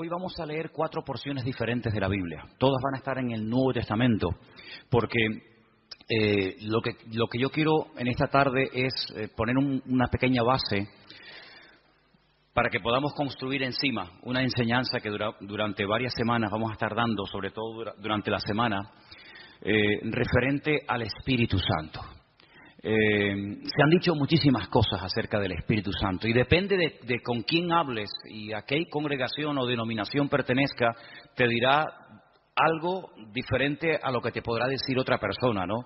hoy vamos a leer 4 porciones diferentes de la Biblia. Todas van a estar en el Nuevo Testamento, porque lo que yo quiero en esta tarde es poner una pequeña base para que podamos construir encima una enseñanza que durante varias semanas vamos a estar dando, sobre todo durante la semana, referente al Espíritu Santo. Se han dicho muchísimas cosas acerca del Espíritu Santo y depende de con quién hables y a qué congregación o denominación pertenezca, te dirá algo diferente a lo que te podrá decir otra persona, ¿no?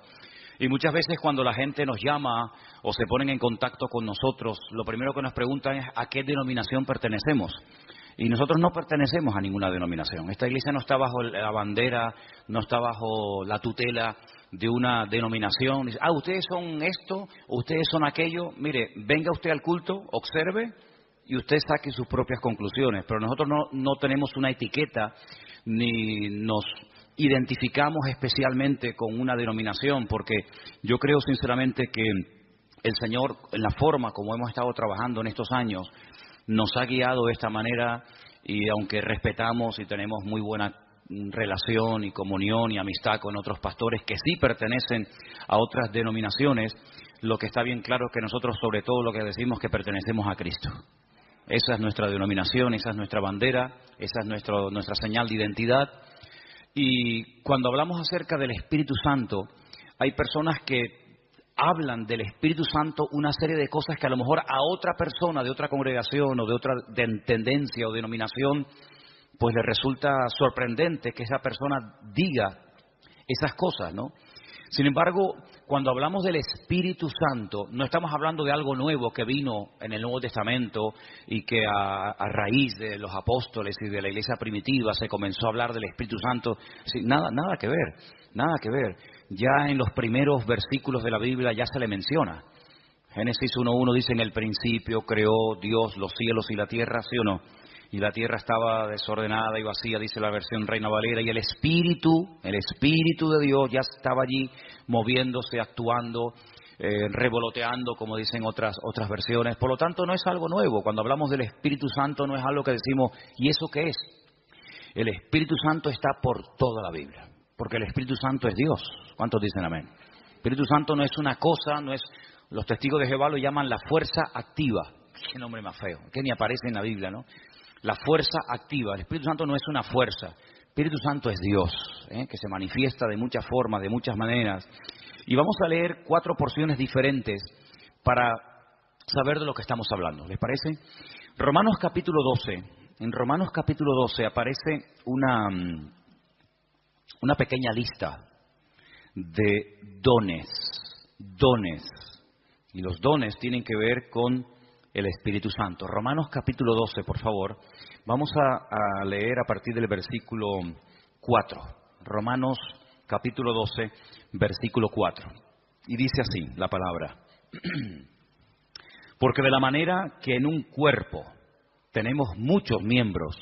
Y muchas veces cuando la gente nos llama o se ponen en contacto con nosotros, lo primero que nos preguntan es a qué denominación pertenecemos. Y nosotros no pertenecemos a ninguna denominación. Esta iglesia no está bajo la bandera, no está bajo la tutela de una denominación. Dice, ustedes son esto, ustedes son aquello. Mire, venga usted al culto, observe y usted saque sus propias conclusiones. Pero nosotros no tenemos una etiqueta ni nos identificamos especialmente con una denominación, porque yo creo sinceramente que el Señor, en la forma como hemos estado trabajando en estos años, nos ha guiado de esta manera, y aunque respetamos y tenemos muy buena relación y comunión y amistad con otros pastores que sí pertenecen a otras denominaciones, lo que está bien claro es que nosotros sobre todo lo que decimos es que pertenecemos a Cristo. Esa es nuestra denominación, esa es nuestra bandera, esa es nuestra señal de identidad. Y cuando hablamos acerca del Espíritu Santo, hay personas que hablan del Espíritu Santo una serie de cosas que a lo mejor a otra persona de otra congregación o de otra tendencia o denominación, pues le resulta sorprendente que esa persona diga esas cosas, ¿no? Sin embargo, cuando hablamos del Espíritu Santo, no estamos hablando de algo nuevo que vino en el Nuevo Testamento y que a raíz de los apóstoles y de la iglesia primitiva se comenzó a hablar del Espíritu Santo. Sí, nada que ver. Ya en los primeros versículos de la Biblia ya se le menciona. Génesis 1:1 dice, en el principio creó Dios los cielos y la tierra, ¿sí o no? Y la tierra estaba desordenada y vacía, dice la versión Reina Valera, y el Espíritu de Dios ya estaba allí moviéndose, actuando, revoloteando, como dicen otras versiones. Por lo tanto, no es algo nuevo. Cuando hablamos del Espíritu Santo no es algo que decimos, ¿y eso qué es? El Espíritu Santo está por toda la Biblia, porque el Espíritu Santo es Dios. ¿Cuántos dicen amén? El Espíritu Santo no es una cosa, no es... Los testigos de Jehová lo llaman la fuerza activa. Qué nombre más feo, que ni aparece en la Biblia, ¿no? La fuerza activa. El Espíritu Santo no es una fuerza. El Espíritu Santo es Dios, que se manifiesta de muchas formas, de muchas maneras. Y vamos a leer 4 porciones diferentes para saber de lo que estamos hablando. ¿Les parece? Romanos capítulo 12. En Romanos capítulo 12 aparece una pequeña lista de dones. Y los dones tienen que ver con el Espíritu Santo. Romanos capítulo 12, por favor. Vamos a leer a partir del versículo 4. Romanos capítulo 12, versículo 4. Y dice así la palabra. Porque de la manera que en un cuerpo tenemos muchos miembros,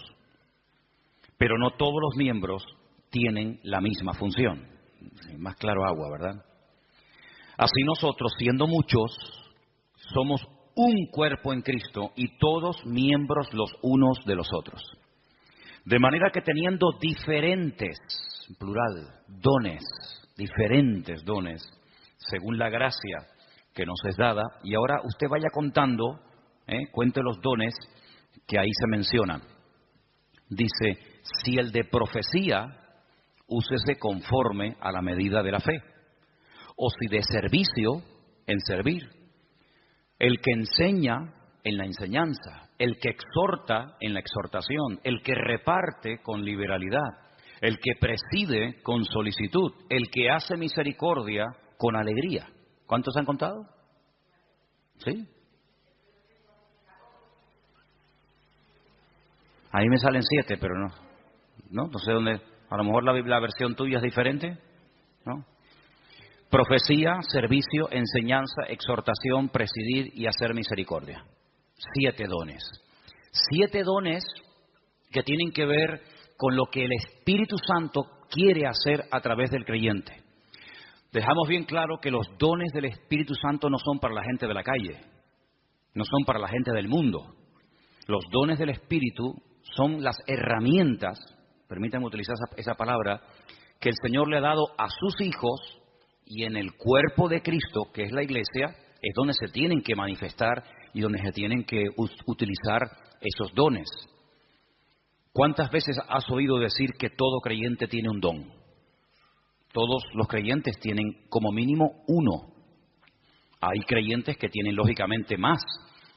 pero no todos los miembros tienen la misma función. Más claro agua, ¿verdad? Así nosotros, siendo muchos, somos un cuerpo en Cristo y todos miembros los unos de los otros. De manera que teniendo diferentes, plural, dones, diferentes dones, según la gracia que nos es dada, y ahora usted vaya contando, cuente los dones que ahí se mencionan. Dice, si el de profecía, úsese conforme a la medida de la fe, o si de servicio, en servir. El que enseña, en la enseñanza. El que exhorta, en la exhortación. El que reparte, con liberalidad. El que preside, con solicitud. El que hace misericordia, con alegría. ¿Cuántos han contado? ¿Sí? Ahí me salen 7, pero no sé dónde. A lo mejor la versión tuya es diferente, ¿no? Profecía, servicio, enseñanza, exhortación, presidir y hacer misericordia. 7 dones. 7 dones que tienen que ver con lo que el Espíritu Santo quiere hacer a través del creyente. Dejamos bien claro que los dones del Espíritu Santo no son para la gente de la calle, no son para la gente del mundo. Los dones del Espíritu son las herramientas, permítanme utilizar esa palabra, que el Señor le ha dado a sus hijos, y en el cuerpo de Cristo, que es la iglesia, es donde se tienen que manifestar y donde se tienen que utilizar esos dones. ¿Cuántas veces has oído decir que todo creyente tiene un don? Todos los creyentes tienen como mínimo uno. Hay creyentes que tienen lógicamente más,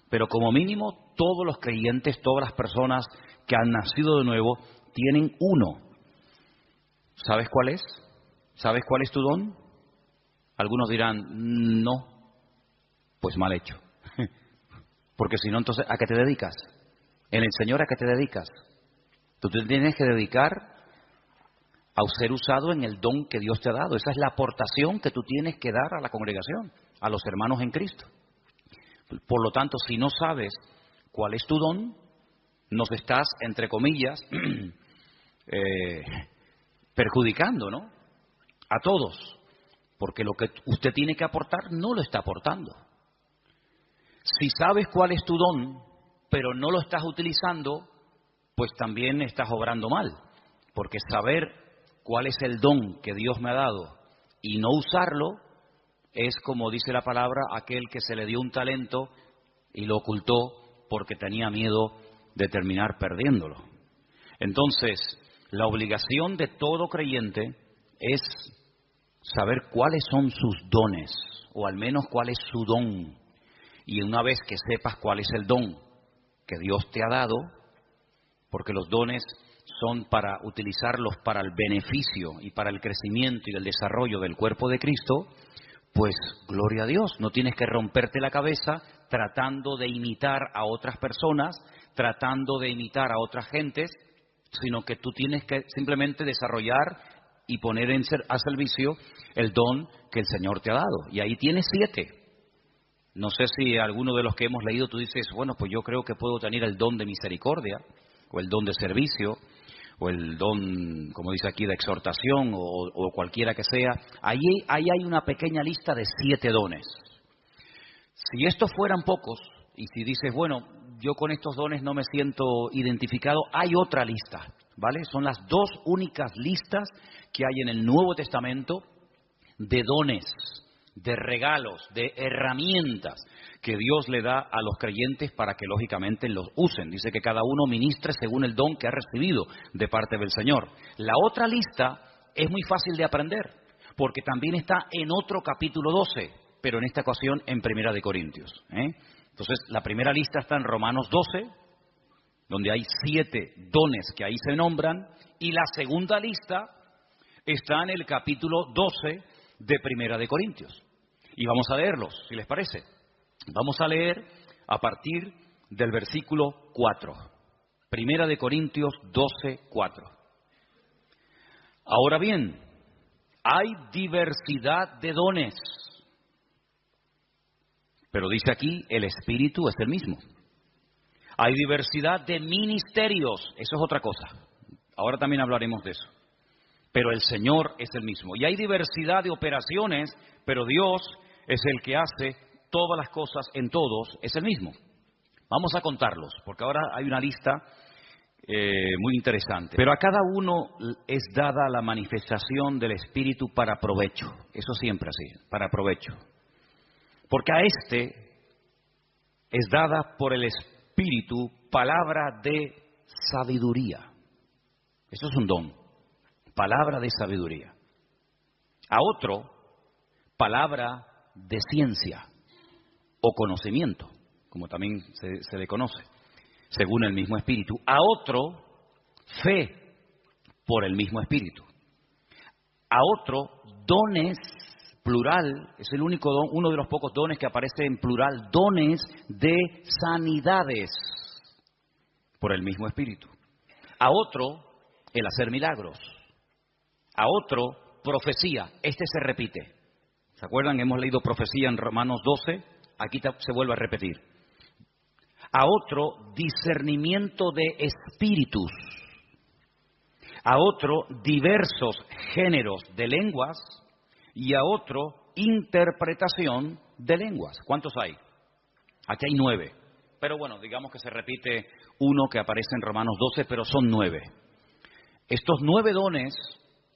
pero como mínimo todos los creyentes, todas las personas que han nacido de nuevo, tienen uno. ¿Sabes cuál es? ¿Sabes cuál es tu don? Algunos dirán, no, pues mal hecho. Porque si no, entonces, ¿a qué te dedicas? En el Señor, ¿a qué te dedicas? Tú te tienes que dedicar a ser usado en el don que Dios te ha dado. Esa es la aportación que tú tienes que dar a la congregación, a los hermanos en Cristo. Por lo tanto, si no sabes cuál es tu don, nos estás, entre comillas, perjudicando, ¿no? A todos. Porque lo que usted tiene que aportar no lo está aportando. Si sabes cuál es tu don, pero no lo estás utilizando, pues también estás obrando mal. Porque saber cuál es el don que Dios me ha dado y no usarlo, es como dice la palabra, aquel que se le dio un talento y lo ocultó porque tenía miedo de terminar perdiéndolo. Entonces, la obligación de todo creyente es saber cuáles son sus dones, o al menos cuál es su don. Y una vez que sepas cuál es el don que Dios te ha dado, porque los dones son para utilizarlos para el beneficio y para el crecimiento y el desarrollo del cuerpo de Cristo, pues gloria a Dios, no tienes que romperte la cabeza tratando de imitar a otras personas, tratando de imitar a otras gentes, sino que tú tienes que simplemente desarrollar y poner a servicio el don que el Señor te ha dado. Y ahí tienes 7. No sé si alguno de los que hemos leído tú dices, bueno, pues yo creo que puedo tener el don de misericordia, o el don de servicio, o el don, como dice aquí, de exhortación, o cualquiera que sea. Ahí hay una pequeña lista de 7 dones. Si estos fueran pocos, y si dices, bueno, yo con estos dones no me siento identificado, hay otra lista, ¿vale? Son las 2 únicas listas que hay en el Nuevo Testamento de dones, de regalos, de herramientas que Dios le da a los creyentes para que lógicamente los usen. Dice que cada uno ministre según el don que ha recibido de parte del Señor. La otra lista es muy fácil de aprender, porque también está en otro capítulo 12, pero en esta ocasión en Primera de Corintios. Entonces, la primera lista está en Romanos 12, donde hay 7 dones que ahí se nombran, y la segunda lista está en el capítulo 12 de Primera de Corintios. Y vamos a leerlos, si les parece. Vamos a leer a partir del versículo 4. Primera de Corintios 12, 4. Ahora bien, hay diversidad de dones, pero dice aquí, el Espíritu es el mismo. Hay diversidad de ministerios, eso es otra cosa. Ahora también hablaremos de eso. Pero el Señor es el mismo. Y hay diversidad de operaciones, pero Dios es el que hace todas las cosas en todos, es el mismo. Vamos a contarlos, porque ahora hay una lista muy interesante. Pero a cada uno es dada la manifestación del Espíritu para provecho. Eso siempre así, para provecho. Porque a este es dada por el Espíritu palabra de sabiduría. Eso es un don. Palabra de sabiduría. A otro, palabra de ciencia o conocimiento, como también se le conoce, según el mismo Espíritu. A otro, fe por el mismo Espíritu. A otro, dones, plural, es el único don, uno de los pocos dones que aparece en plural, dones de sanidades por el mismo Espíritu. A otro, el hacer milagros. A otro, profecía. Este se repite. ¿Se acuerdan? Hemos leído profecía en Romanos 12. Aquí se vuelve a repetir. A otro, discernimiento de espíritus. A otro, diversos géneros de lenguas. Y a otro, interpretación de lenguas. ¿Cuántos hay? Aquí hay 9. Pero bueno, digamos que se repite uno que aparece en Romanos 12, pero son 9. Estos 9 dones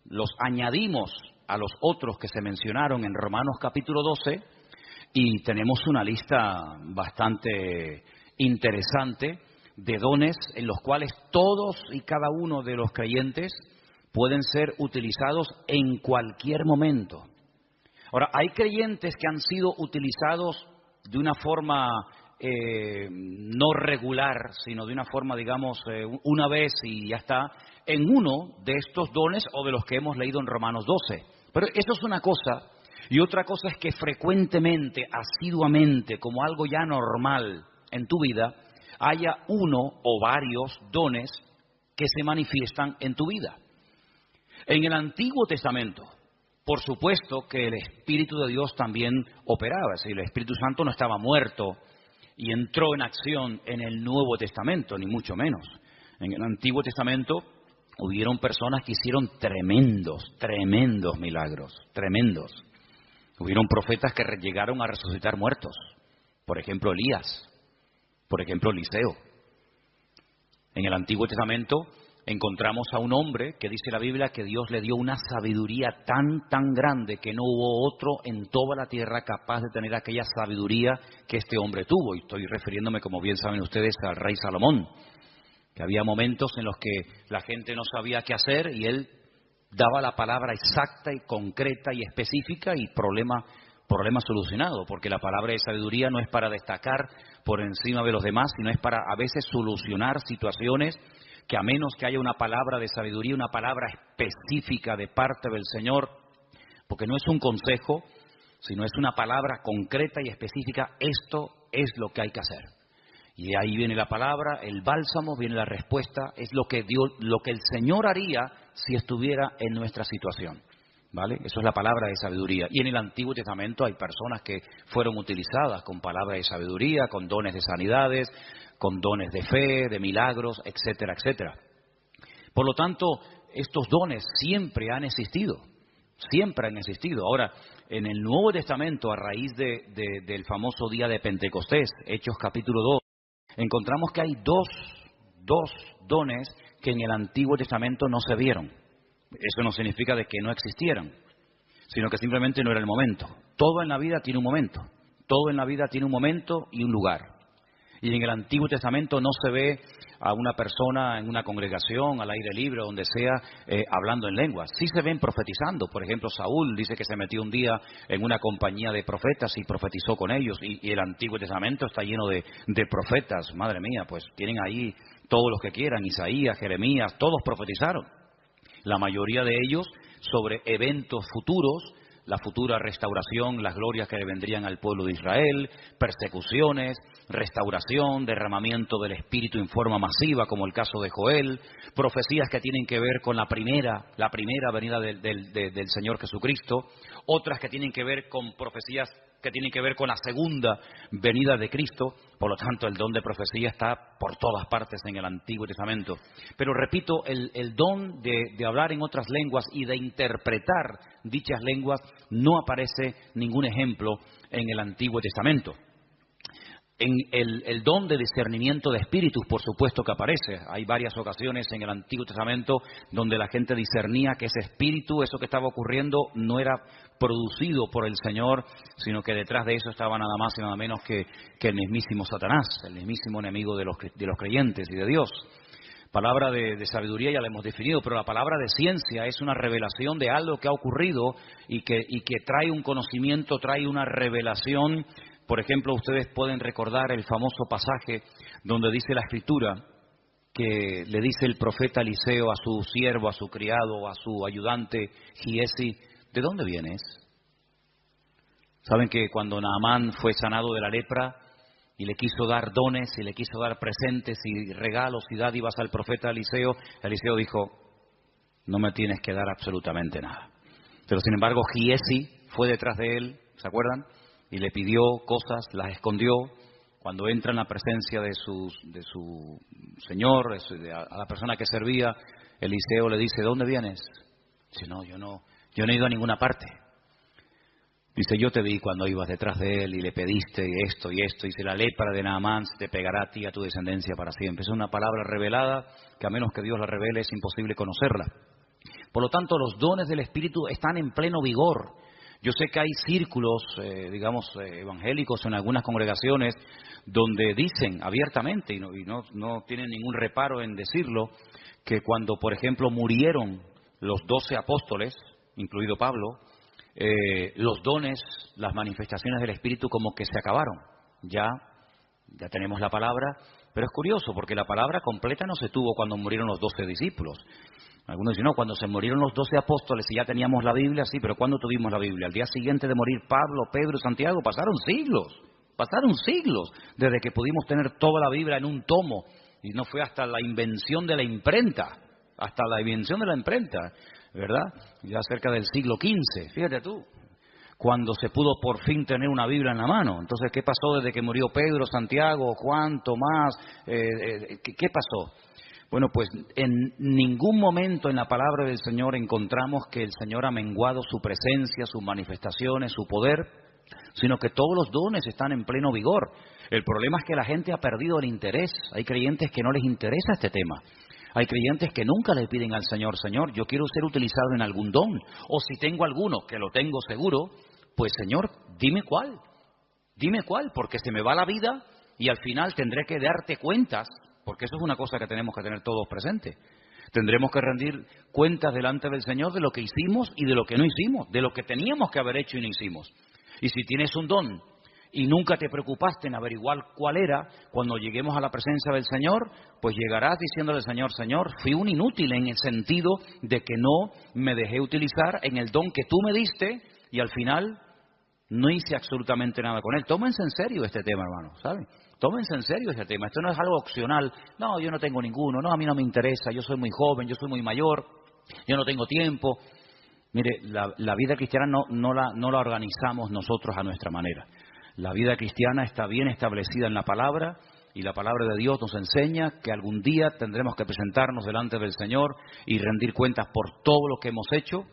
los añadimos a los otros que se mencionaron en Romanos capítulo 12 y tenemos una lista bastante interesante de dones en los cuales todos y cada uno de los creyentes pueden ser utilizados en cualquier momento. Ahora, hay creyentes que han sido utilizados de una forma no regular, sino de una forma, digamos, una vez y ya está, en uno de estos dones o de los que hemos leído en Romanos 12. Pero eso es una cosa, y otra cosa es que frecuentemente, asiduamente, como algo ya normal en tu vida, haya uno o varios dones que se manifiestan en tu vida. En el Antiguo Testamento, por supuesto que el Espíritu de Dios también operaba, es decir, el Espíritu Santo no estaba muerto y entró en acción en el Nuevo Testamento, ni mucho menos. En el Antiguo Testamento hubieron personas que hicieron tremendos milagros, tremendos. Hubieron profetas que llegaron a resucitar muertos, por ejemplo Elías, por ejemplo Eliseo. En el Antiguo Testamento encontramos a un hombre que dice la Biblia que Dios le dio una sabiduría tan grande que no hubo otro en toda la tierra capaz de tener aquella sabiduría que este hombre tuvo. Y estoy refiriéndome, como bien saben ustedes, al rey Salomón, que había momentos en los que la gente no sabía qué hacer y él daba la palabra exacta y concreta y específica y problema solucionado, porque la palabra de sabiduría no es para destacar por encima de los demás, sino es para a veces solucionar situaciones que a menos que haya una palabra de sabiduría, una palabra específica de parte del Señor, porque no es un consejo, sino es una palabra concreta y específica, esto es lo que hay que hacer. Y ahí viene la palabra, el bálsamo, viene la respuesta, es lo que el Señor haría si estuviera en nuestra situación. ¿Vale? Eso es la palabra de sabiduría. Y en el Antiguo Testamento hay personas que fueron utilizadas con palabras de sabiduría, con dones de sanidades, con dones de fe, de milagros, etcétera, etcétera. Por lo tanto, estos dones siempre han existido. Siempre han existido. Ahora, en el Nuevo Testamento, a raíz del famoso día de Pentecostés, Hechos capítulo 2, encontramos que hay dos dones que en el Antiguo Testamento no se vieron. Eso no significa de que no existieran, sino que simplemente no era el momento. Todo en la vida tiene un momento. Todo en la vida tiene un momento y un lugar. Y en el Antiguo Testamento no se ve a una persona en una congregación, al aire libre, donde sea, hablando en lenguas. Sí se ven profetizando. Por ejemplo, Saúl dice que se metió un día en una compañía de profetas y profetizó con ellos. Y el Antiguo Testamento está lleno de profetas. Madre mía, pues tienen ahí todos los que quieran. Isaías, Jeremías, todos profetizaron. La mayoría de ellos sobre eventos futuros, la futura restauración, las glorias que le vendrían al pueblo de Israel, persecuciones, restauración, derramamiento del Espíritu en forma masiva, como el caso de Joel, profecías que tienen que ver con la primera venida del Señor Jesucristo, otras que tienen que ver con profecías que tienen que ver con la segunda venida de Cristo. Por lo tanto, el don de profecía está por todas partes en el Antiguo Testamento. Pero repito, el don de hablar en otras lenguas y de interpretar dichas lenguas no aparece ningún ejemplo en el Antiguo Testamento. En el don de discernimiento de espíritus, por supuesto que aparece. Hay varias ocasiones en el Antiguo Testamento donde la gente discernía que ese espíritu, eso que estaba ocurriendo, no era producido por el Señor, sino que detrás de eso estaba nada más y nada menos que el mismísimo Satanás, el mismísimo enemigo de los creyentes y de Dios. Palabra de sabiduría ya la hemos definido, pero la palabra de ciencia es una revelación de algo que ha ocurrido y que trae un conocimiento, trae una revelación. Por ejemplo, ustedes pueden recordar el famoso pasaje donde dice la Escritura que le dice el profeta Eliseo a su siervo, a su criado, a su ayudante Giesi: ¿de dónde vienes? Saben que cuando Naamán fue sanado de la lepra y le quiso dar dones y le quiso dar presentes y regalos y dádivas al profeta Eliseo, Eliseo dijo: no me tienes que dar absolutamente nada. Pero sin embargo Giesi fue detrás de él, ¿se acuerdan? Y le pidió cosas, las escondió. Cuando entra en la presencia de su señor, a la persona que servía, Eliseo le dice: ¿de dónde vienes? Dice: no, yo no he ido a ninguna parte. Dice, yo te vi cuando ibas detrás de él y le pediste esto y esto. Dice, la lepra de Naamán te pegará a ti y a tu descendencia para siempre. Es una palabra revelada que a menos que Dios la revele es imposible conocerla. Por lo tanto, los dones del Espíritu están en pleno vigor. Yo sé que hay círculos, evangélicos en algunas congregaciones donde dicen abiertamente, y no tienen ningún reparo en decirlo, que cuando, por ejemplo, murieron los 12 apóstoles, incluido Pablo, los dones, las manifestaciones del Espíritu como que se acabaron. Ya tenemos la palabra, pero es curioso porque la palabra completa no se tuvo cuando murieron los 12 discípulos. Algunos dicen, no, cuando se murieron los 12 apóstoles y ya teníamos la Biblia, sí, pero ¿cuándo tuvimos la Biblia? Al día siguiente de morir Pablo, Pedro y Santiago, pasaron siglos desde que pudimos tener toda la Biblia en un tomo. Y no fue hasta la invención de la imprenta, ¿verdad? Ya cerca del siglo XV, fíjate tú, cuando se pudo por fin tener una Biblia en la mano. Entonces, ¿qué pasó desde que murió Pedro, Santiago, Juan, Tomás? ¿Qué pasó? Bueno, pues en ningún momento en la palabra del Señor encontramos que el Señor ha menguado su presencia, sus manifestaciones, su poder, sino que todos los dones están en pleno vigor. El problema es que la gente ha perdido el interés. Hay creyentes que no les interesa este tema. Hay creyentes que nunca le piden al Señor, Señor, yo quiero ser utilizado en algún don. O si tengo alguno, que lo tengo seguro, pues Señor, dime cuál, porque se me va la vida y al final tendré que darte cuentas, porque eso es una cosa que tenemos que tener todos presentes. Tendremos que rendir cuentas delante del Señor de lo que hicimos y de lo que no hicimos, de lo que teníamos que haber hecho y no hicimos. Y si tienes un don y nunca te preocupaste en averiguar cuál era, cuando lleguemos a la presencia del Señor, pues llegarás diciéndole al Señor, Señor, fui un inútil en el sentido de que no me dejé utilizar en el don que tú me diste y al final no hice absolutamente nada con él. Tómense en serio este tema, hermano, ¿saben? Tómense en serio este tema. Esto no es algo opcional. No, yo no tengo ninguno. No, a mí no me interesa. Yo soy muy joven, yo soy muy mayor. Yo no tengo tiempo. Mire, la vida cristiana no la organizamos nosotros a nuestra manera. La vida cristiana está bien establecida en la palabra y la palabra de Dios nos enseña que algún día tendremos que presentarnos delante del Señor y rendir cuentas por todo lo que hemos hecho.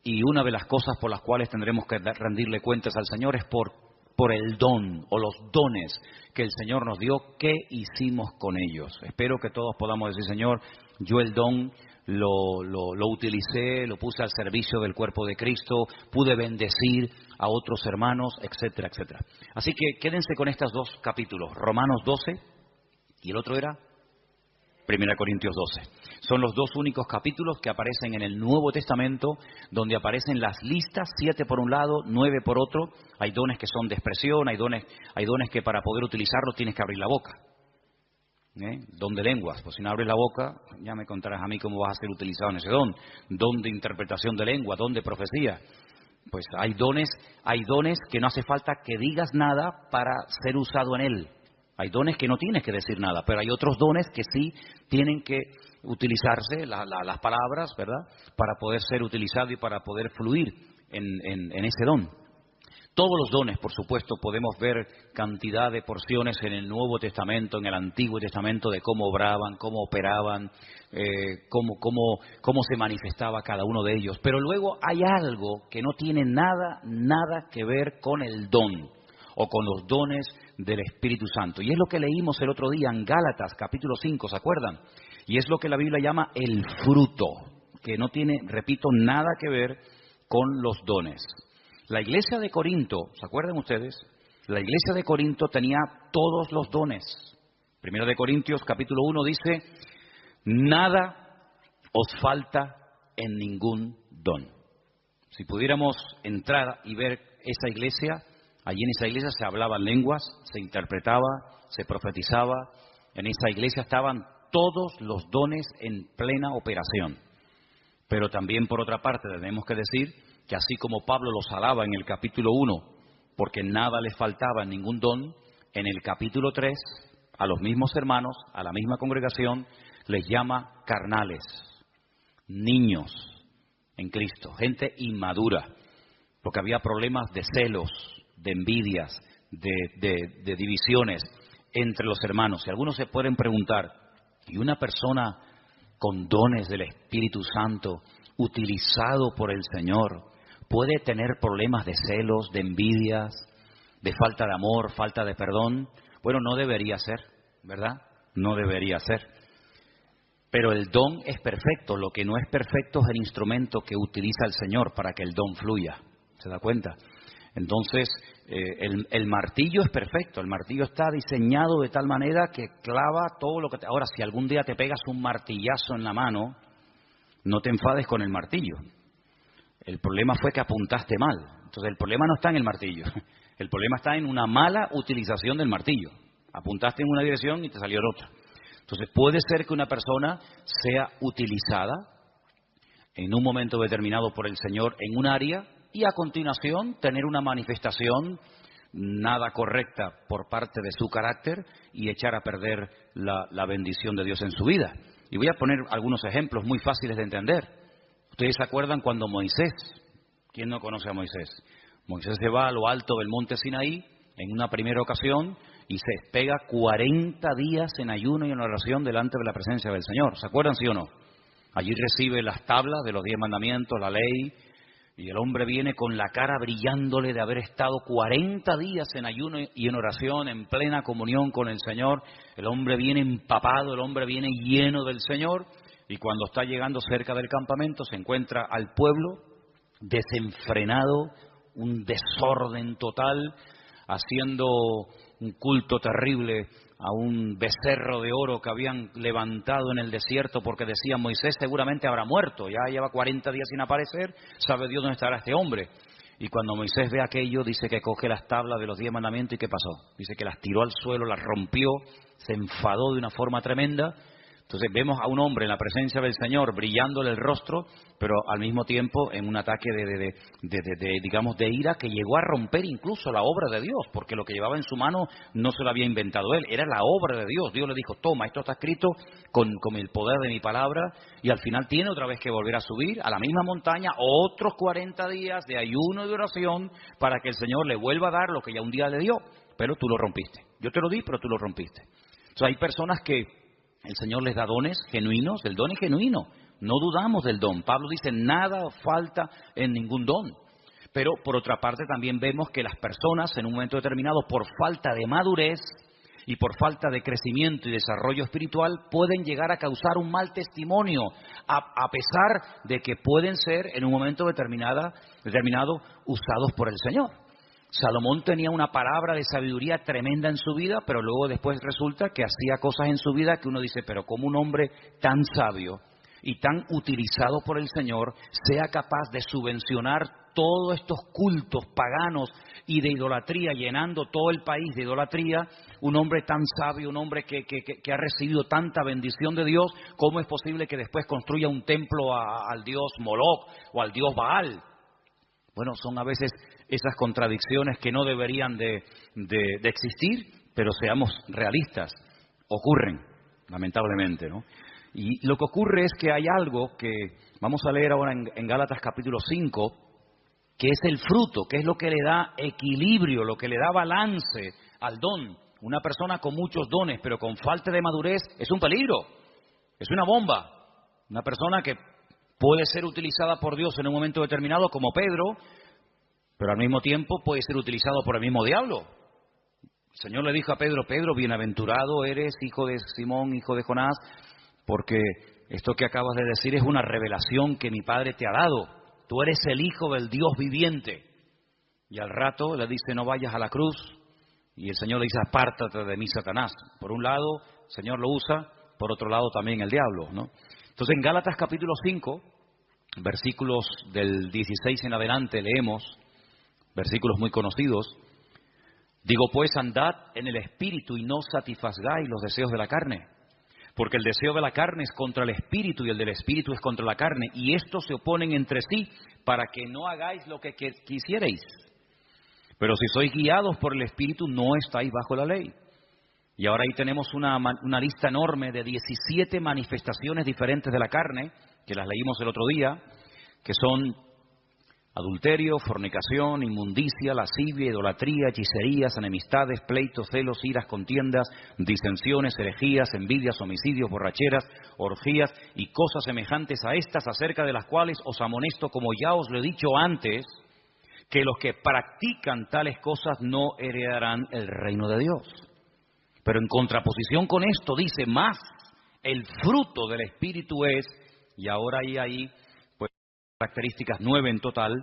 Y una de las cosas por las cuales tendremos que rendirle cuentas al Señor es por el don o los dones que el Señor nos dio, ¿qué hicimos con ellos? Espero que todos podamos decir, Señor, yo el don lo utilicé, lo puse al servicio del cuerpo de Cristo, pude bendecir a otros hermanos, etcétera, etcétera. Así que quédense con estos dos capítulos, Romanos 12 y el otro era 1 Corintios 12. Son los dos únicos capítulos que aparecen en el Nuevo Testamento, donde aparecen las listas, 7 por un lado, 9 por otro. Hay dones que son de expresión, hay dones que para poder utilizarlos tienes que abrir la boca. Don de lenguas, pues si no abres la boca, ya me contarás a mí cómo vas a ser utilizado en ese don. Don de interpretación de lengua, don de profecía. Pues hay dones que no hace falta que digas nada para ser usado en él. Hay dones que no tienes que decir nada, pero hay otros dones que sí tienen que utilizarse, las palabras, ¿verdad?, para poder ser utilizado y para poder fluir en ese don. Todos los dones, por supuesto, podemos ver cantidad de porciones en el Nuevo Testamento, en el Antiguo Testamento, de cómo obraban, cómo operaban, cómo se manifestaba cada uno de ellos. Pero luego hay algo que no tiene nada que ver con el don o con los dones del Espíritu Santo. Y es lo que leímos el otro día en Gálatas, capítulo 5, ¿se acuerdan? Y es lo que la Biblia llama el fruto, que no tiene, repito, nada que ver con los dones. La iglesia de Corinto, ¿se acuerdan ustedes? La iglesia de Corinto tenía todos los dones. Primera de Corintios, capítulo 1, dice, nada os falta en ningún don. Si pudiéramos entrar y ver esa iglesia, allí en esa iglesia se hablaban lenguas, se interpretaba, se profetizaba. En esa iglesia estaban todos los dones en plena operación. Pero también, por otra parte, tenemos que decir que así como Pablo los alaba en el capítulo 1, porque nada les faltaba en ningún don, en el capítulo 3, a los mismos hermanos, a la misma congregación, les llama carnales, niños en Cristo, gente inmadura, porque había problemas de celos, de envidias, de divisiones entre los hermanos. Y algunos se pueden preguntar, ¿y una persona con dones del Espíritu Santo, utilizado por el Señor, puede tener problemas de celos, de envidias, de falta de amor, falta de perdón. Bueno, no debería ser, ¿verdad? No debería ser. Pero el don es perfecto. Lo que no es perfecto es el instrumento que utiliza el Señor para que el don fluya. ¿Se da cuenta? Entonces, el martillo es perfecto. El martillo está diseñado de tal manera que clava todo lo que... Ahora, si algún día te pegas un martillazo en la mano, no te enfades con el martillo. El problema fue que apuntaste mal. Entonces, el problema no está en el martillo. El problema está en una mala utilización del martillo. Apuntaste en una dirección y te salió en otra. Entonces, puede ser que una persona sea utilizada en un momento determinado por el Señor en un área y a continuación tener una manifestación nada correcta por parte de su carácter y echar a perder la bendición de Dios en su vida. Y voy a poner algunos ejemplos muy fáciles de entender. Ustedes se acuerdan cuando Moisés, ¿quién no conoce a Moisés? Moisés se va a lo alto del monte Sinaí en una primera ocasión y se pega 40 días en ayuno y en oración delante de la presencia del Señor. ¿Se acuerdan, sí o no? Allí recibe las tablas de los 10 mandamientos, la ley, y el hombre viene con la cara brillándole de haber estado 40 días en ayuno y en oración, en plena comunión con el Señor. El hombre viene empapado, el hombre viene lleno del Señor, y cuando está llegando cerca del campamento se encuentra al pueblo desenfrenado, un desorden total, haciendo un culto terrible a un becerro de oro que habían levantado en el desierto porque decían Moisés seguramente habrá muerto, ya lleva 40 días sin aparecer, sabe Dios dónde estará este hombre. Y cuando Moisés ve aquello, dice que coge las tablas de los 10 mandamientos y ¿qué pasó? Dice que las tiró al suelo, las rompió, se enfadó de una forma tremenda. Entonces vemos a un hombre en la presencia del Señor brillándole el rostro, pero al mismo tiempo en un ataque digamos, de ira que llegó a romper incluso la obra de Dios, porque lo que llevaba en su mano no se lo había inventado él, era la obra de Dios. Dios le dijo, toma, esto está escrito con el poder de mi palabra, y al final tiene otra vez que volver a subir a la misma montaña, otros 40 días de ayuno y de oración para que el Señor le vuelva a dar lo que ya un día le dio, pero tú lo rompiste. Yo te lo di, pero tú lo rompiste. Entonces hay personas que el Señor les da dones genuinos, el don es genuino, no dudamos del don. Pablo dice, nada falta en ningún don. Pero por otra parte también vemos que las personas en un momento determinado, por falta de madurez y por falta de crecimiento y desarrollo espiritual, pueden llegar a causar un mal testimonio, a pesar de que pueden ser en un momento determinado usados por el Señor. Salomón tenía una palabra de sabiduría tremenda en su vida, pero luego después resulta que hacía cosas en su vida que uno dice, pero ¿cómo un hombre tan sabio y tan utilizado por el Señor sea capaz de subvencionar todos estos cultos paganos y de idolatría, llenando todo el país de idolatría? Un hombre tan sabio, un hombre que ha recibido tanta bendición de Dios, ¿cómo es posible que después construya un templo al dios Moloch o al dios Baal? Bueno, son a veces esas contradicciones que no deberían de existir, pero seamos realistas, ocurren, lamentablemente, ¿no? Y lo que ocurre es que hay algo que vamos a leer ahora en Gálatas capítulo 5, que es el fruto, que es lo que le da equilibrio, lo que le da balance al don. Una persona con muchos dones, pero con falta de madurez, es un peligro, es una bomba. Una persona que puede ser utilizada por Dios en un momento determinado, como Pedro, pero al mismo tiempo puede ser utilizado por el mismo diablo. El Señor le dijo a Pedro, Pedro, bienaventurado eres, hijo de Simón, hijo de Jonás, porque esto que acabas de decir es una revelación que mi Padre te ha dado. Tú eres el Hijo del Dios viviente. Y al rato le dice, no vayas a la cruz. Y el Señor le dice, apártate de mí, Satanás. Por un lado, el Señor lo usa, por otro lado también el diablo, ¿no? Entonces en Gálatas capítulo 5, versículos del 16 en adelante leemos, versículos muy conocidos. Digo pues, andad en el Espíritu y no satisfagáis los deseos de la carne. Porque el deseo de la carne es contra el Espíritu y el del Espíritu es contra la carne. Y estos se oponen entre sí para que no hagáis lo que quisierais. Pero si sois guiados por el Espíritu, no estáis bajo la ley. Y ahora ahí tenemos una lista enorme de 17 manifestaciones diferentes de la carne, que las leímos el otro día, que son adulterio, fornicación, inmundicia, lascivia, idolatría, hechicerías, enemistades, pleitos, celos, iras, contiendas, disensiones, herejías, envidias, homicidios, borracheras, orgías y cosas semejantes a estas, acerca de las cuales os amonesto, como ya os lo he dicho antes, que los que practican tales cosas no heredarán el reino de Dios. Pero en contraposición con esto dice más, el fruto del Espíritu es, y ahora hay ahí pues características 9 en total,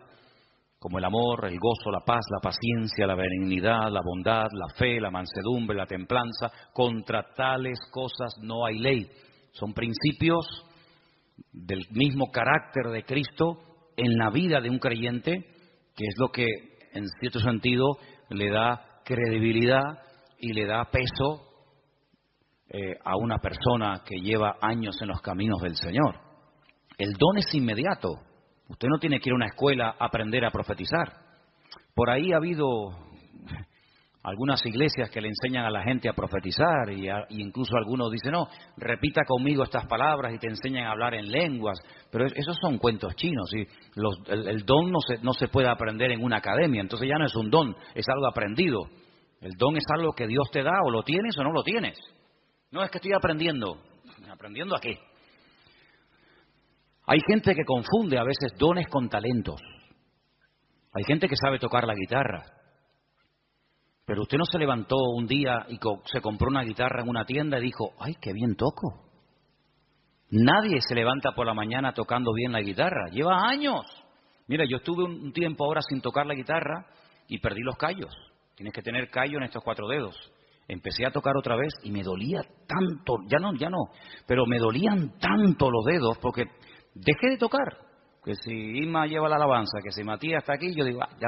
como el amor, el gozo, la paz, la paciencia, la benignidad, la bondad, la fe, la mansedumbre, la templanza. Contra tales cosas no hay ley. Son principios del mismo carácter de Cristo en la vida de un creyente, que es lo que en cierto sentido le da credibilidad y le da peso a una persona que lleva años en los caminos del Señor. El don es inmediato. Usted no tiene que ir a una escuela a aprender a profetizar. Por ahí ha habido algunas iglesias que le enseñan a la gente a profetizar y incluso algunos dicen, no, repita conmigo estas palabras y te enseñan a hablar en lenguas. Pero esos son cuentos chinos. Y el don no se puede aprender en una academia. Entonces ya no es un don, es algo aprendido. El don es algo que Dios te da, o lo tienes o no lo tienes. No es que estoy aprendiendo. ¿Aprendiendo a qué? Hay gente que confunde a veces dones con talentos. Hay gente que sabe tocar la guitarra. Pero usted no se levantó un día y se compró una guitarra en una tienda y dijo, ¡ay, qué bien toco! Nadie se levanta por la mañana tocando bien la guitarra. Lleva años. Mira, yo estuve un tiempo ahora sin tocar la guitarra y perdí los callos. Tienes que tener callo en estos 4 dedos. Empecé a tocar otra vez y me dolía tanto, ya no, pero me dolían tanto los dedos porque dejé de tocar. Que si Inma lleva la alabanza, que si Matías está aquí, yo digo, ya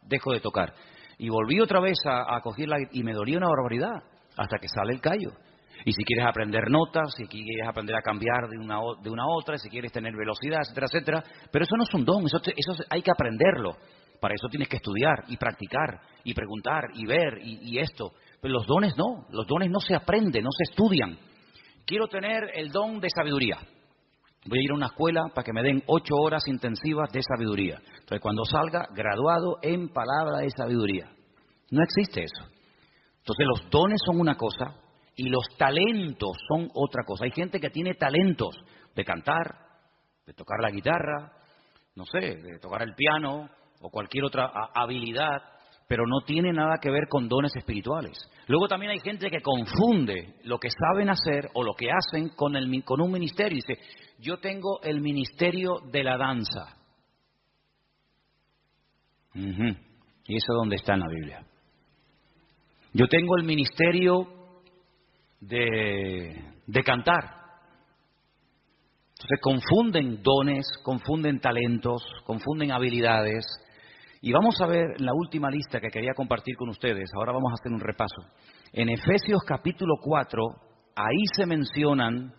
dejo de tocar. Y volví otra vez a cogerla y me dolía una barbaridad hasta que sale el callo. Y si quieres aprender notas, si quieres aprender a cambiar de una a otra, si quieres tener velocidad, etcétera, etcétera. Pero eso no es un don, eso hay que aprenderlo. Para eso tienes que estudiar y practicar y preguntar y ver y esto. Pero los dones no se aprenden, no se estudian. Quiero tener el don de sabiduría. Voy a ir a una escuela para que me den 8 horas intensivas de sabiduría. Entonces, cuando salga, graduado en palabra de sabiduría. No existe eso. Entonces, los dones son una cosa y los talentos son otra cosa. Hay gente que tiene talentos de cantar, de tocar la guitarra, no sé, de tocar el piano o cualquier otra habilidad, pero no tiene nada que ver con dones espirituales. Luego también hay gente que confunde lo que saben hacer o lo que hacen con un ministerio. Dice, yo tengo el ministerio de la danza. ¿Y eso dónde está en la Biblia? Yo tengo el ministerio de cantar. Entonces confunden dones, confunden talentos, confunden habilidades. Y vamos a ver la última lista que quería compartir con ustedes. Ahora vamos a hacer un repaso. En Efesios capítulo 4, ahí se mencionan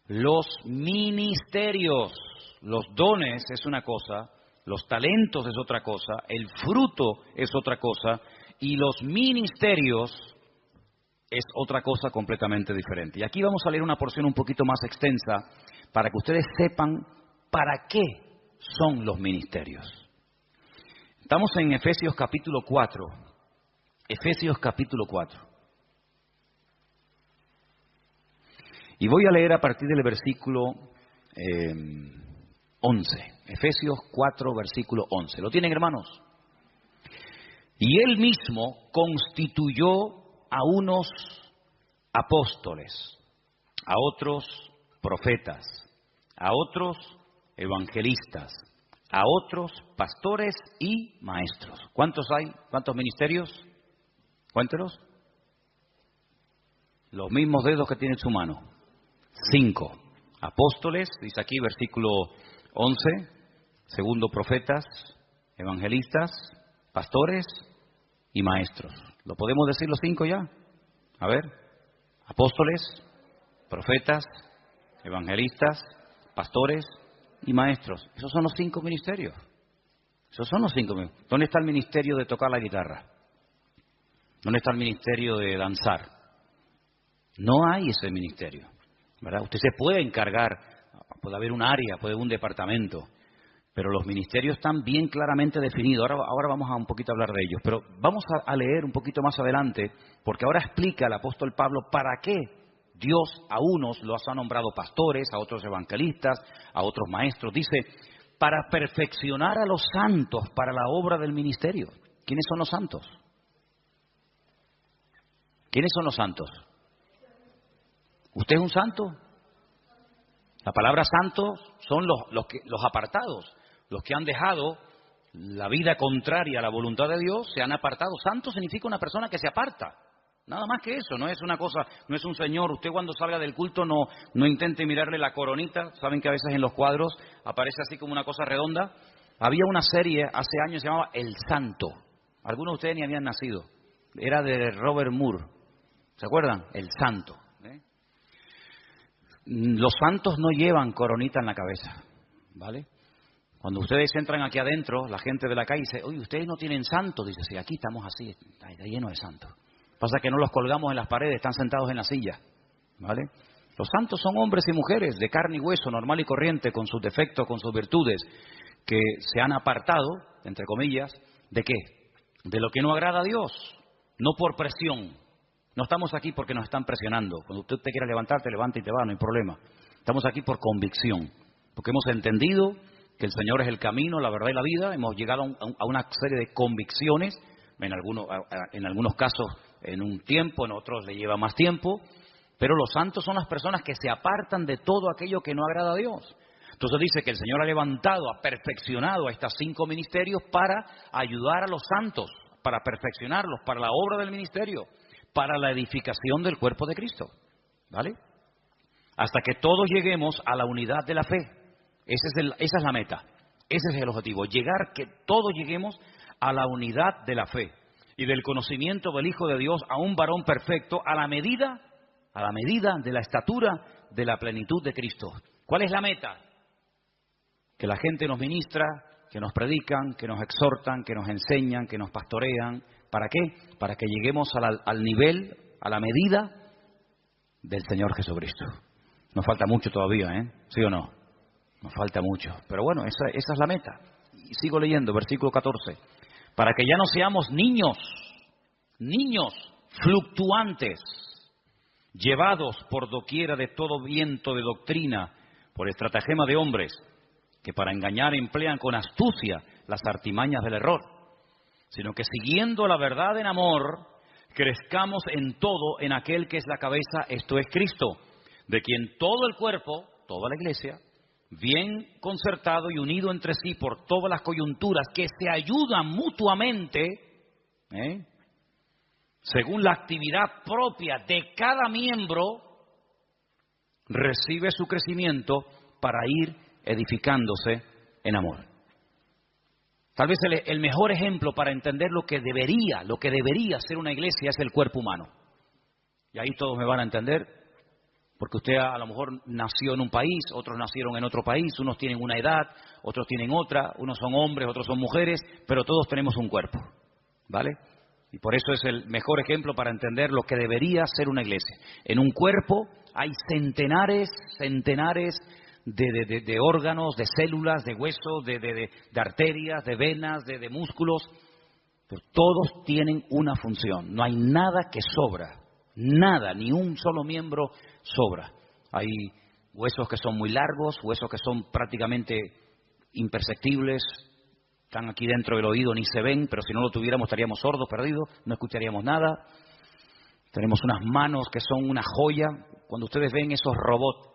los ministerios. Los dones es una cosa, los talentos es otra cosa, el fruto es otra cosa, y los ministerios es otra cosa completamente diferente. Y aquí vamos a leer una porción un poquito más extensa para que ustedes sepan para qué son los ministerios. Estamos en Efesios capítulo 4. Efesios capítulo 4. Y voy a leer a partir del versículo 11. Efesios 4, versículo 11. ¿Lo tienen, hermanos? Y él mismo constituyó a unos apóstoles, a otros profetas, a otros evangelistas, a otros pastores y maestros. ¿Cuántos hay? ¿Cuántos ministerios? Cuéntelos. Los mismos dedos que tiene en su mano. 5. Apóstoles, dice aquí versículo 11. Segundo, profetas, evangelistas, pastores y maestros. ¿Lo podemos decir los 5 ya? A ver. Apóstoles, profetas, evangelistas, pastores y maestros. Esos son los 5 ministerios. Esos son los 5 ministerios. ¿Dónde está el ministerio de tocar la guitarra? ¿Dónde está el ministerio de danzar? No hay ese ministerio, ¿verdad? Usted se puede encargar, puede haber un área, puede haber un departamento, Pero los ministerios están bien claramente definidos. Ahora vamos a un poquito a hablar de ellos. Pero vamos a leer un poquito más adelante, porque ahora explica el apóstol Pablo para qué Dios a unos los ha nombrado pastores, a otros evangelistas, a otros maestros. Dice, para perfeccionar a los santos para la obra del ministerio. ¿Quiénes son los santos? ¿Quiénes son los santos? ¿Usted es un santo? La palabra santos son los apartados, los que han dejado la vida contraria a la voluntad de Dios, se han apartado. Santo significa una persona que se aparta. Nada más que eso, no es una cosa, no es un señor. Usted cuando salga del culto no intente mirarle la coronita. Saben que a veces en los cuadros aparece así como una cosa redonda. Había una serie hace años que se llamaba El Santo. Algunos de ustedes ni habían nacido. Era de Robert Moore. ¿Se acuerdan? El Santo. Los santos no llevan coronita en la cabeza, ¿vale? Cuando ustedes entran aquí adentro, la gente de la calle dice, oye, ¿ustedes no tienen santos? Dice, sí, aquí estamos así, está lleno de santos. Pasa que no los colgamos en las paredes, están sentados en la silla, ¿vale? Los santos son hombres y mujeres de carne y hueso, normal y corriente, con sus defectos, con sus virtudes, que se han apartado, entre comillas, ¿de qué? De lo que no agrada a Dios, no por presión. No estamos aquí porque nos están presionando. Cuando usted te quiera levantar, te levanta y te va, no hay problema. Estamos aquí por convicción, porque hemos entendido que el Señor es el camino, la verdad y la vida. Hemos llegado a una serie de convicciones, en algunos casos en un tiempo, en otros le lleva más tiempo, pero los santos son las personas que se apartan de todo aquello que no agrada a Dios. Entonces dice que el Señor ha levantado, ha perfeccionado a estos 5 ministerios para ayudar a los santos, para perfeccionarlos, para la obra del ministerio, para la edificación del cuerpo de Cristo, ¿vale? Hasta que todos lleguemos a la unidad de la fe. Esa es la meta, ese es el objetivo, que todos lleguemos a la unidad de la fe y del conocimiento del Hijo de Dios, a un varón perfecto, a la medida de la estatura de la plenitud de Cristo. ¿Cuál es la meta? Que la gente nos ministra, que nos predican, que nos exhortan, que nos enseñan, que nos pastorean. ¿Para qué? Para que lleguemos al nivel, a la medida del Señor Jesucristo. Nos falta mucho todavía, ¿eh? ¿Sí o no? Nos falta mucho. Pero bueno, esa es la meta. Y sigo leyendo, versículo 14. Para que ya no seamos niños fluctuantes, llevados por doquiera de todo viento de doctrina, por estratagema de hombres, que para engañar emplean con astucia las artimañas del error, sino que siguiendo la verdad en amor, crezcamos en todo en aquel que es la cabeza, esto es Cristo, de quien todo el cuerpo, toda la iglesia, bien concertado y unido entre sí por todas las coyunturas, que se ayudan mutuamente, según la actividad propia de cada miembro, recibe su crecimiento para ir edificándose en amor. Tal vez el mejor ejemplo para entender lo que debería ser una iglesia es el cuerpo humano. Y ahí todos me van a entender, porque usted a lo mejor nació en un país, otros nacieron en otro país, unos tienen una edad, otros tienen otra, unos son hombres, otros son mujeres, pero todos tenemos un cuerpo, ¿vale? Y por eso es el mejor ejemplo para entender lo que debería ser una iglesia. En un cuerpo hay centenares de órganos, de células, de huesos, de arterias, de venas, de músculos, pero todos tienen una función. No hay nada que sobra, nada, ni un solo miembro sobra. Hay huesos que son muy largos, huesos que son prácticamente imperceptibles, están aquí dentro del oído, ni se ven, pero si no lo tuviéramos estaríamos sordos, perdidos, no escucharíamos nada. Tenemos unas manos que son una joya. Cuando ustedes ven esos robots,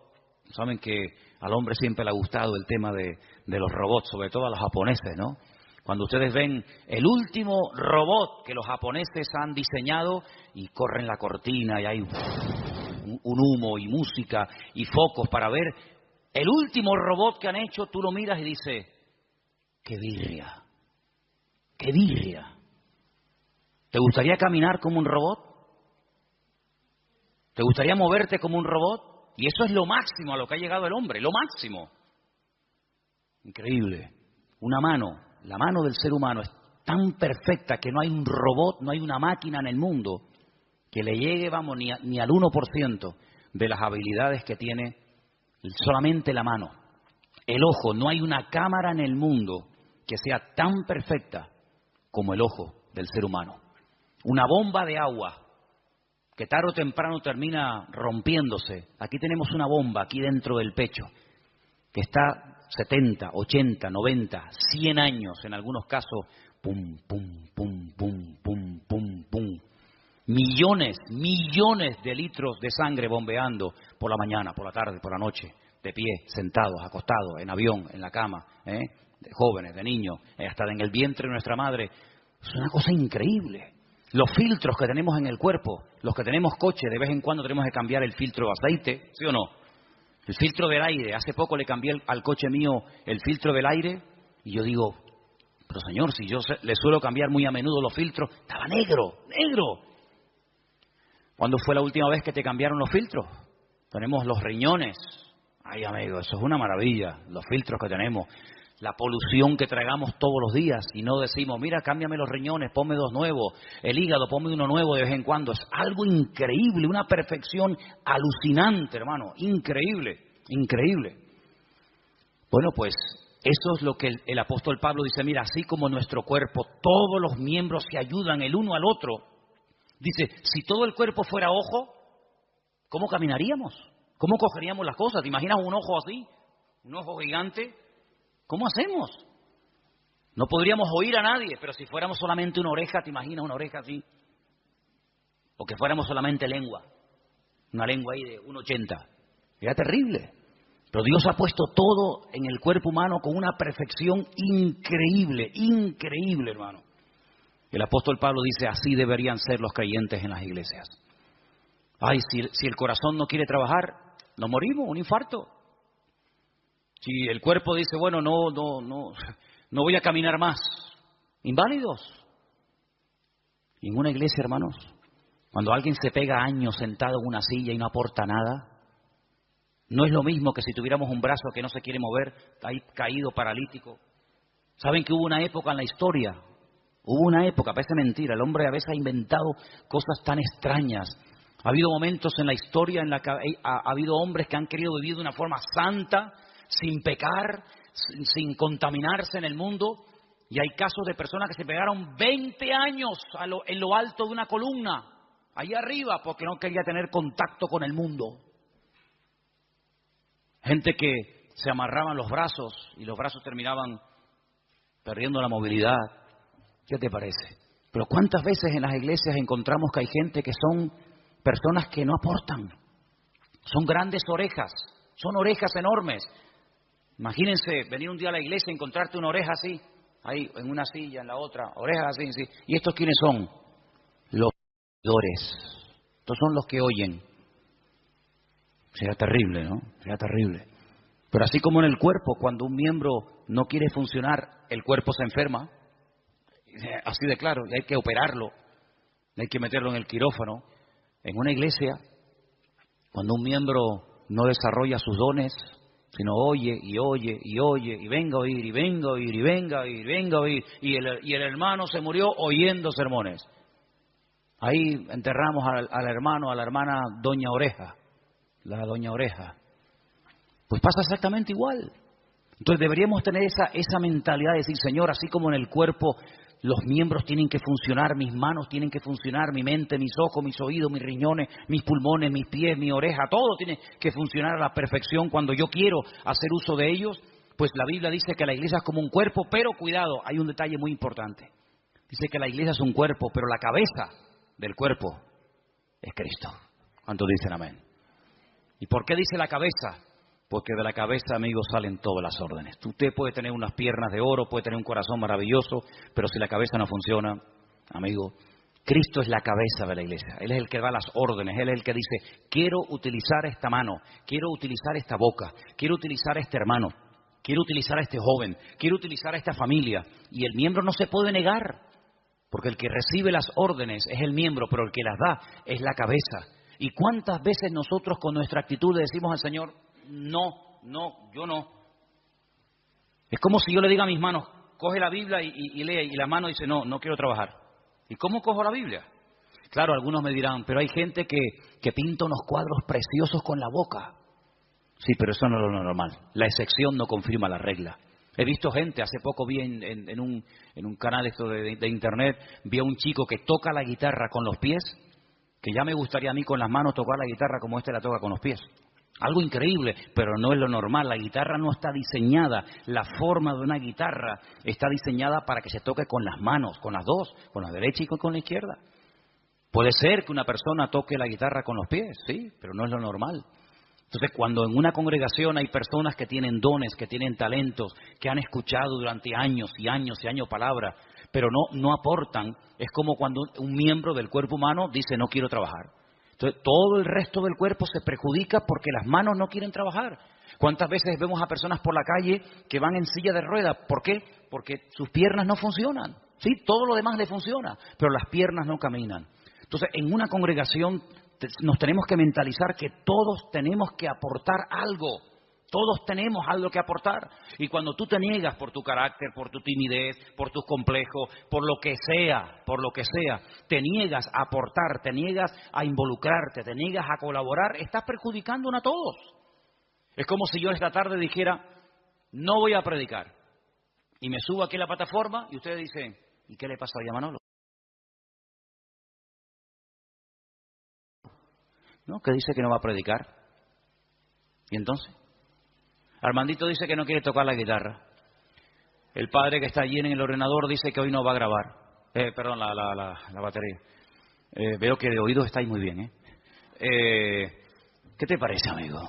saben que al hombre siempre le ha gustado el tema de los robots, sobre todo a los japoneses, ¿no? Cuando ustedes ven el último robot que los japoneses han diseñado y corren la cortina y hay un humo y música y focos para ver el último robot que han hecho, tú lo miras y dices, ¡qué birria! ¡Qué birria! ¿Te gustaría caminar como un robot? ¿Te gustaría moverte como un robot? Y eso es lo máximo a lo que ha llegado el hombre, lo máximo. Increíble. Una mano, la mano del ser humano es tan perfecta que no hay un robot, no hay una máquina en el mundo que le llegue, vamos, ni al 1% de las habilidades que tiene solamente la mano. El ojo, no hay una cámara en el mundo que sea tan perfecta como el ojo del ser humano. Una bomba de agua que tarde o temprano termina rompiéndose. Aquí tenemos una bomba aquí dentro del pecho que está 70, 80, 90, 100 años en algunos casos. Pum, pum, pum, pum, pum, pum, pum. Millones de litros de sangre bombeando por la mañana, por la tarde, por la noche, de pie, sentados, acostados, en avión, en la cama, de jóvenes, de niños, hasta en el vientre de nuestra madre. Es una cosa increíble. Los filtros que tenemos en el cuerpo, los que tenemos coche, de vez en cuando tenemos que cambiar el filtro de aceite, ¿sí o no? El filtro del aire, hace poco le cambié al coche mío el filtro del aire y yo digo, pero señor, si yo le suelo cambiar muy a menudo los filtros, estaba negro, negro. ¿Cuándo fue la última vez que te cambiaron los filtros? Tenemos los riñones. Ay, amigo, eso es una maravilla, los filtros que tenemos. La polución que tragamos todos los días y no decimos, mira, cámbiame los riñones, ponme dos nuevos, el hígado, ponme uno nuevo de vez en cuando. Es algo increíble, una perfección alucinante, hermano, increíble, increíble. Bueno, pues eso es lo que el apóstol Pablo dice, mira, así como nuestro cuerpo, todos los miembros se ayudan el uno al otro. Dice, si todo el cuerpo fuera ojo, ¿cómo caminaríamos? ¿Cómo cogeríamos las cosas? ¿Te imaginas un ojo así? Un ojo gigante. ¿Cómo hacemos? No podríamos oír a nadie, pero si fuéramos solamente una oreja, ¿te imaginas una oreja así? O que fuéramos solamente lengua, una lengua ahí de 1,80. Era terrible. Pero Dios ha puesto todo en el cuerpo humano con una perfección increíble, increíble, hermano. El apóstol Pablo dice, así deberían ser los creyentes en las iglesias. Ay, si el corazón no quiere trabajar, nos morimos, un infarto. Si el cuerpo dice, bueno, no voy a caminar más, inválidos. Y en una iglesia, hermanos, cuando alguien se pega años sentado en una silla y no aporta nada, no es lo mismo que si tuviéramos un brazo que no se quiere mover, ahí caído, paralítico. ¿Saben que hubo una época en la historia? Hubo una época, parece mentira, el hombre a veces ha inventado cosas tan extrañas. Ha habido momentos en la historia en la que ha habido hombres que han querido vivir de una forma santa, sin pecar, sin contaminarse en el mundo, y hay casos de personas que se pegaron 20 años en lo alto de una columna, ahí arriba, porque no quería tener contacto con el mundo. Gente que se amarraban los brazos y los brazos terminaban perdiendo la movilidad. ¿Qué te parece? Pero ¿cuántas veces en las iglesias encontramos que hay gente que son personas que no aportan? Son grandes orejas, son orejas enormes. Imagínense venir un día a la iglesia y encontrarte una oreja así, ahí en una silla, en la otra, orejas así, sí. ¿Y estos quiénes son? Los oidores. Estos son los que oyen. Sería terrible, ¿no? Sería terrible. Pero así como en el cuerpo, cuando un miembro no quiere funcionar, el cuerpo se enferma. Así de claro, y hay que operarlo, hay que meterlo en el quirófano. En una iglesia, cuando un miembro no desarrolla sus dones, sino oye, y venga a oír, y venga a oír, y venga a oír, venga a oír, y el hermano se murió oyendo sermones. Ahí enterramos al hermano, a la hermana Doña Oreja, la Doña Oreja. Pues pasa exactamente igual. Entonces deberíamos tener esa mentalidad de decir, Señor, así como en el cuerpo los miembros tienen que funcionar, mis manos tienen que funcionar, mi mente, mis ojos, mis oídos, mis riñones, mis pulmones, mis pies, mi oreja, todo tiene que funcionar a la perfección cuando yo quiero hacer uso de ellos. Pues la Biblia dice que la iglesia es como un cuerpo, pero cuidado, hay un detalle muy importante. Dice que la iglesia es un cuerpo, pero la cabeza del cuerpo es Cristo. ¿Cuántos dicen amén? ¿Y por qué dice la cabeza? Porque de la cabeza, amigos, salen todas las órdenes. Usted puede tener unas piernas de oro, puede tener un corazón maravilloso, pero si la cabeza no funciona, amigo, Cristo es la cabeza de la iglesia. Él es el que da las órdenes, Él es el que dice, quiero utilizar esta mano, quiero utilizar esta boca, quiero utilizar a este hermano, quiero utilizar a este joven, quiero utilizar a esta familia. Y el miembro no se puede negar, porque el que recibe las órdenes es el miembro, pero el que las da es la cabeza. ¿Y cuántas veces nosotros con nuestra actitud le decimos al Señor, no, yo no? Es como si yo le diga a mis manos, coge la Biblia y lee, y la mano dice, no quiero trabajar. ¿Y cómo cojo la Biblia? Claro, algunos me dirán, pero hay gente que pinta unos cuadros preciosos con la boca. Sí, pero eso no es lo normal. La excepción no confirma la regla. He visto gente, hace poco vi en un canal esto de internet, vi a un chico que toca la guitarra con los pies, que ya me gustaría a mí con las manos tocar la guitarra como la toca con los pies. Algo increíble, pero no es lo normal. La guitarra no está diseñada, la forma de una guitarra está diseñada para que se toque con las manos, con las dos, con la derecha y con la izquierda. Puede ser que una persona toque la guitarra con los pies, sí, pero no es lo normal. Entonces, cuando en una congregación hay personas que tienen dones, que tienen talentos, que han escuchado durante años y años y años palabra, pero no aportan, es como cuando un miembro del cuerpo humano dice no quiero trabajar. Entonces, todo el resto del cuerpo se perjudica porque las manos no quieren trabajar. ¿Cuántas veces vemos a personas por la calle que van en silla de ruedas? ¿Por qué? Porque sus piernas no funcionan. Sí, todo lo demás le funciona, pero las piernas no caminan. Entonces, en una congregación nos tenemos que mentalizar que todos tenemos que aportar algo. Todos tenemos algo que aportar. Y cuando tú te niegas por tu carácter, por tu timidez, por tus complejos, por lo que sea, te niegas a aportar, te niegas a involucrarte, te niegas a colaborar, estás perjudicándonos a todos. Es como si yo esta tarde dijera, no voy a predicar. Y me subo aquí a la plataforma y ustedes dicen, ¿y qué le pasa a Manolo? ¿No? Que dice que no va a predicar. ¿Y entonces? Armandito dice que no quiere tocar la guitarra. El padre que está allí en el ordenador dice que hoy no va a grabar. Perdón, la batería. Veo que de oídos estáis muy bien, ¿Qué te parece, amigo?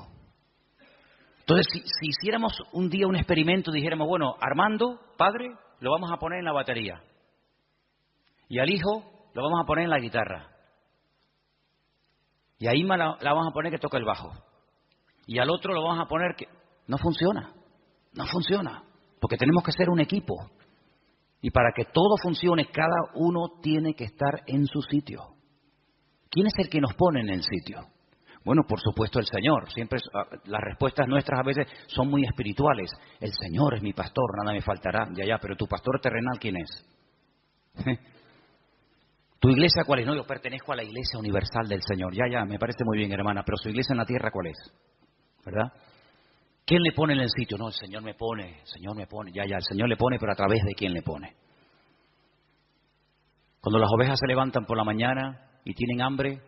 Entonces, si hiciéramos un día un experimento, dijéramos, bueno, Armando, padre, lo vamos a poner en la batería. Y al hijo lo vamos a poner en la guitarra. Y a Ima la vamos a poner que toca el bajo. Y al otro lo vamos a poner que... No funciona. Porque tenemos que ser un equipo. Y para que todo funcione, cada uno tiene que estar en su sitio. ¿Quién es el que nos pone en el sitio? Bueno, por supuesto el Señor. Siempre las respuestas nuestras a veces son muy espirituales. El Señor es mi pastor, nada me faltará. Ya, pero tu pastor terrenal, ¿quién es? ¿Tu iglesia cuál es? No, yo pertenezco a la iglesia universal del Señor. Ya, me parece muy bien, hermana, pero su iglesia en la tierra, ¿cuál es? ¿Verdad? ¿Quién le pone en el sitio? No, el Señor me pone. Ya, el Señor le pone, pero ¿a través de quién le pone? Cuando las ovejas se levantan por la mañana y tienen hambre,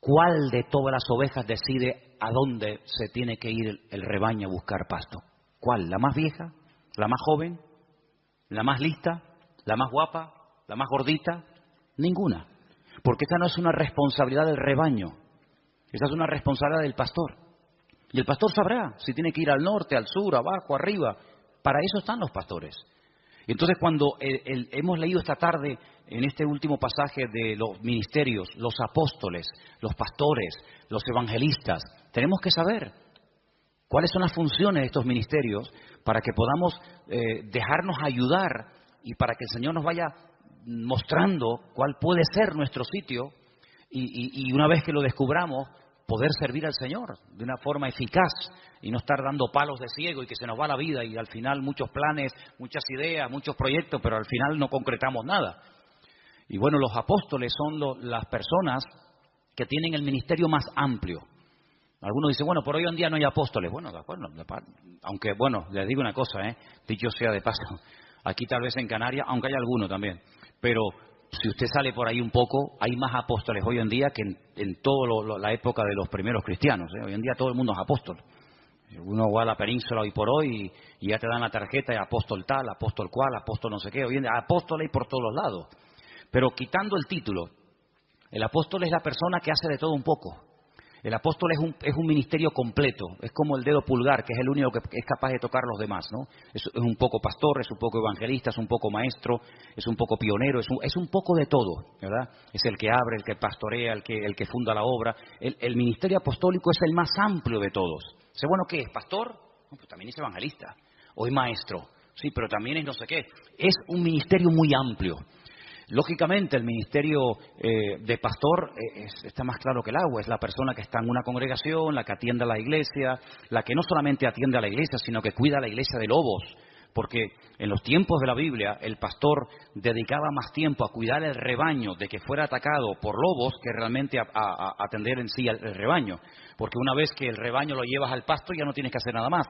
¿cuál de todas las ovejas decide a dónde se tiene que ir el rebaño a buscar pasto? ¿Cuál? ¿La más vieja? ¿La más joven? ¿La más lista? ¿La más guapa? ¿La más gordita? Ninguna. Porque esa no es una responsabilidad del rebaño. Esa es una responsabilidad del pastor. Y el pastor sabrá si tiene que ir al norte, al sur, abajo, arriba. Para eso están los pastores. Y entonces cuando hemos leído esta tarde en este último pasaje de los ministerios, los apóstoles, los pastores, los evangelistas, tenemos que saber cuáles son las funciones de estos ministerios para que podamos dejarnos ayudar y para que el Señor nos vaya mostrando cuál puede ser nuestro sitio y una vez que lo descubramos, poder servir al Señor de una forma eficaz y no estar dando palos de ciego y que se nos va la vida y al final muchos planes, muchas ideas, muchos proyectos, pero al final no concretamos nada. Y bueno, los apóstoles son las personas que tienen el ministerio más amplio. Algunos dicen, bueno, por hoy en día no hay apóstoles. Bueno, de acuerdo, aunque bueno, les digo una cosa, dicho sea de paso, aquí tal vez en Canarias, aunque hay alguno también, pero si usted sale por ahí un poco, hay más apóstoles hoy en día que en toda la época de los primeros cristianos. Hoy en día todo el mundo es apóstol. Uno va a la península hoy por hoy y ya te dan la tarjeta de apóstol tal, apóstol cual, apóstol no sé qué. Hoy en día apóstol hay por todos los lados. Pero quitando el título, el apóstol es la persona que hace de todo un poco. El apóstol es un ministerio completo, es como el dedo pulgar, que es el único que es capaz de tocar los demás, ¿no? Es un poco pastor, es un poco evangelista, es un poco maestro, es un poco pionero, es un poco de todo, ¿verdad? Es el que abre, el que pastorea, el que funda la obra. El ministerio apostólico es el más amplio de todos. ¿Sé bueno qué es? ¿Pastor? No, pues también es evangelista. O es maestro. Sí, pero también es no sé qué. Es un ministerio muy amplio. Lógicamente, el ministerio de pastor está más claro que el agua. Es la persona que está en una congregación, la que atiende a la iglesia, la que no solamente atiende a la iglesia, sino que cuida a la iglesia de lobos. porque en los tiempos de la Biblia el pastor dedicaba más tiempo a cuidar el rebaño de que fuera atacado por lobos que realmente a atender en sí al rebaño, porque una vez que el rebaño lo llevas al pasto ya no tienes que hacer nada más.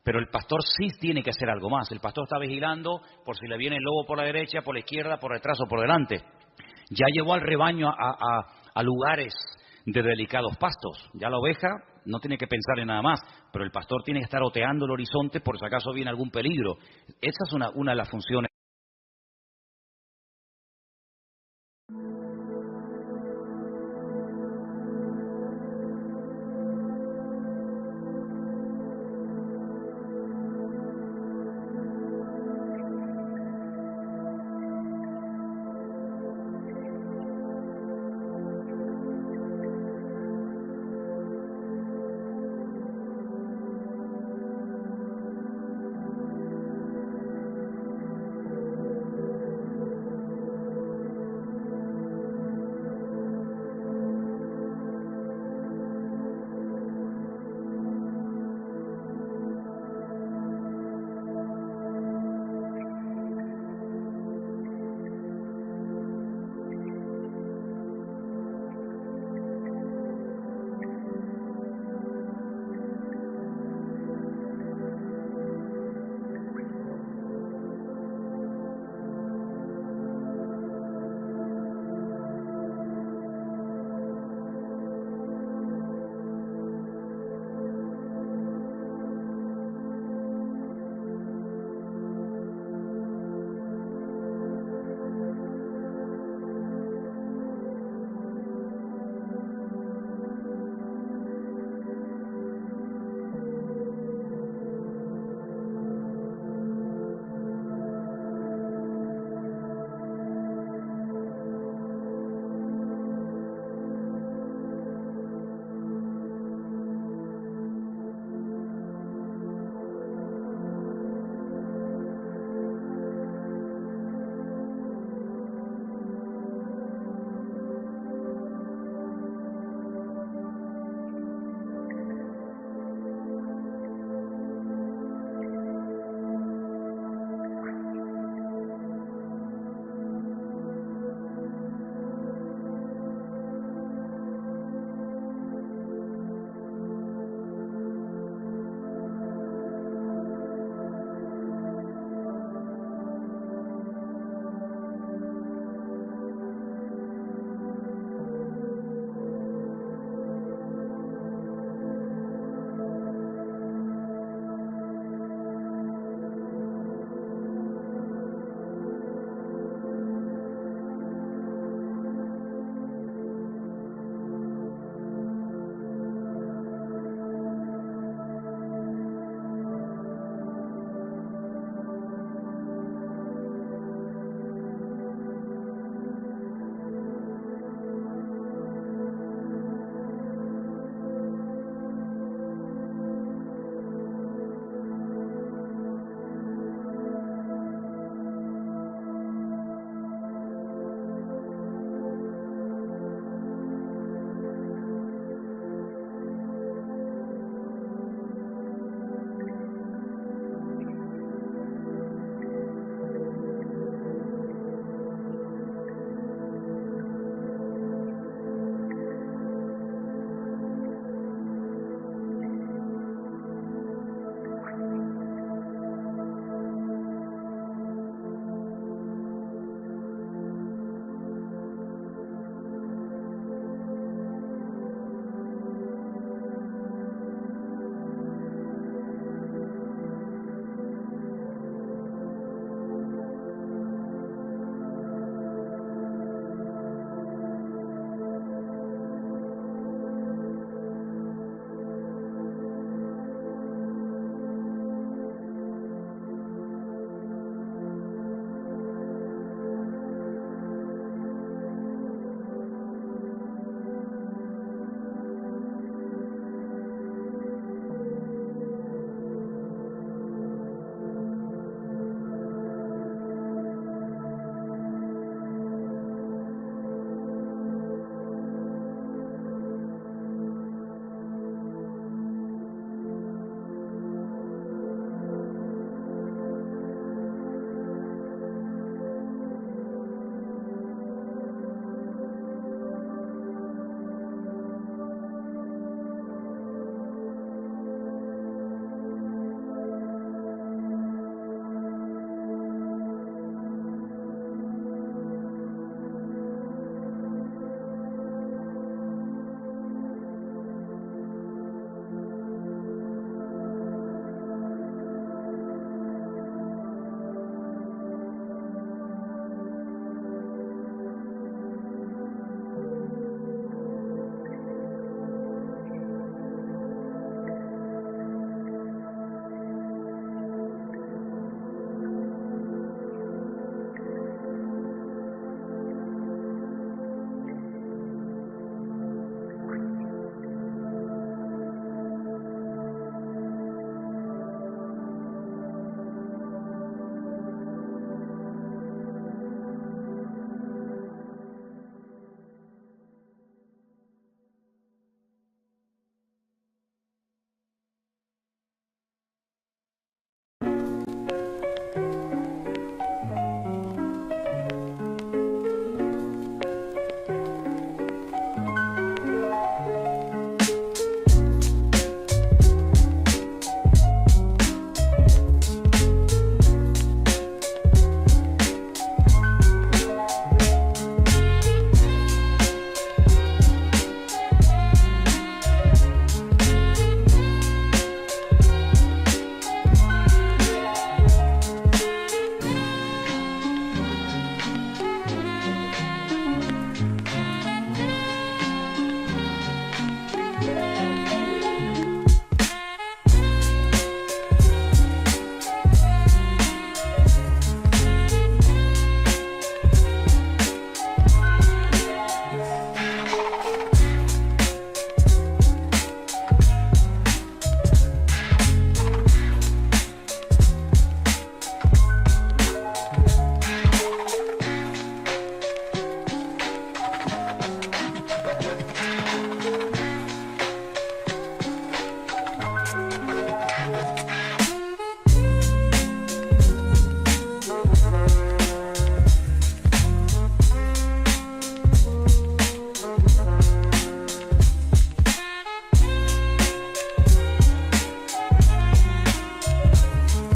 Pero el pastor sí tiene que hacer algo más. El pastor está vigilando por si le viene el lobo por la derecha, por la izquierda, por detrás o por delante. Ya llevó al rebaño a lugares de delicados pastos. Ya la oveja no tiene que pensar en nada más, pero el pastor tiene que estar oteando el horizonte por si acaso viene algún peligro. Esa es una de las funciones